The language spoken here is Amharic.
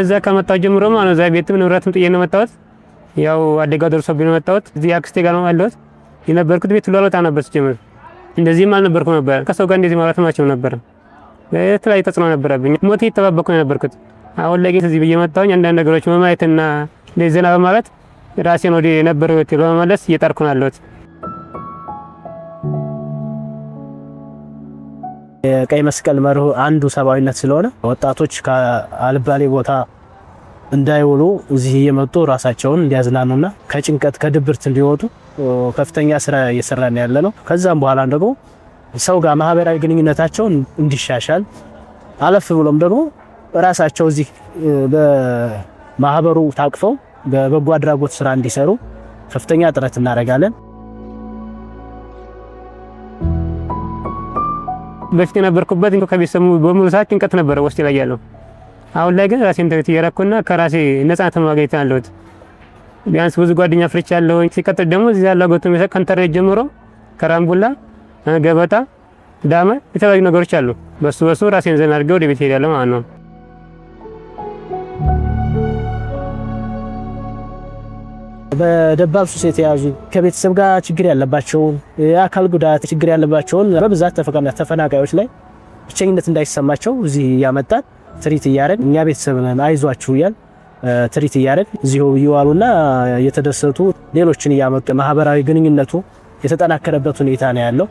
እዛ ከመጣሁ ጀምሮ ማለት ነው ቤትም ንብረትም ጥዬ ነው መጣሁት። ያው አደጋ ደርሶብኝ ነው መጣሁት። እዚህ አክስቴ ጋር ነው ያለሁት። የነበርኩት ቤት ለወጣ ነበር ጀምሮ እንደዚህም አልነበርኩም ነበር። ከሰው ጋር እንደዚህ ማለት ማቸው ነበር። የተለያየ ተጽዕኖ ነበረብኝ። ሞት እየተጠባበቅኩ ነው የነበርኩት። አሁን ላይ ግን እዚህ ብዬ መጣሁኝ። አንዳንድ ነገሮች በማየትና ለዘና በማለት ራሴን ወደ ነበረው ህይወቴ ለመመለስ እየጣርኩ ነው ያለሁት። የቀይ መስቀል መርህ አንዱ ሰብአዊነት ስለሆነ ወጣቶች ከአልባሌ ቦታ እንዳይውሉ እዚህ እየመጡ ራሳቸውን እንዲያዝናኑና ከጭንቀት ከድብርት እንዲወጡ ከፍተኛ ስራ እየሰራን ያለ ነው። ከዛም በኋላ ደግሞ ሰው ጋር ማህበራዊ ግንኙነታቸውን እንዲሻሻል አለፍ ብሎም ደግሞ ራሳቸው እዚህ በማህበሩ ታቅፈው በበጎ አድራጎት ስራ እንዲሰሩ ከፍተኛ ጥረት እናደርጋለን። በፊት የነበርኩበት ከቤተሰቡ በሙሉ ሰዓት ጭንቀት ነበረ ውስጤ ላይ ያለው። አሁን ላይ ግን ራሴን ተረት እያረኩና ከራሴ ነፃነት ማግኘት አለሁት። ቢያንስ ብዙ ጓደኛ ፍርቻለሁ። ሲቀጥል ደግሞ እዚህ ያለው ጎተም ከንተሬ ጀምሮ ከራምቡላ ገበታ ዳማ የተለያዩ ነገሮች አሉ። በሱ ራሴን ዘና አድርጌ ወደ ቤት ሄዳለሁ ማለት ነው። በደባል ሱስ የተያዙ ከቤተሰብ ጋር ችግር ያለባቸው የአካል ጉዳት ችግር ያለባቸውን በብዛት ተፈናቃዮች ላይ ብቸኝነት እንዳይሰማቸው እዚህ ያመጣን ትሪት እያደረግን እኛ ቤተሰብ ነን አይዟችሁ እያል ትሪት እያደረግን እዚሁ ይዋሉና የተደሰቱ ሌሎችን እያመጡ ማህበራዊ ግንኙነቱ የተጠናከረበት ሁኔታ ነው ያለው።